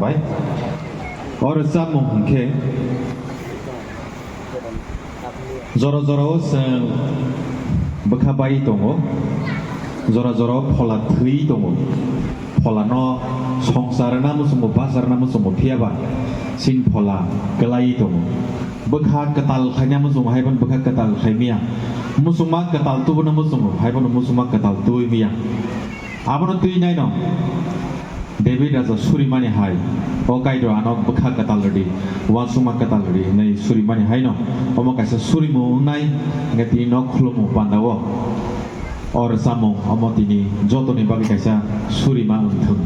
bai or samung hingke jora o seng bekabai tongo jora phola thui tongo phola no songsar na musumo basar na musumo phiaba sin phola kelai tongo bekha ketal khanya musung haiban bekha ketal khaimia musuma ketal tubuna musung haiban musuma ketal tuimia abono tui nai no David as a surimani hai o kaido anok bekha ketal redi wasuma ketal redi nei surimani hai no omo kaisa surimu nai ngati no khlumu pandawo or samung omo tini joto ni bagi kaisa surima unthun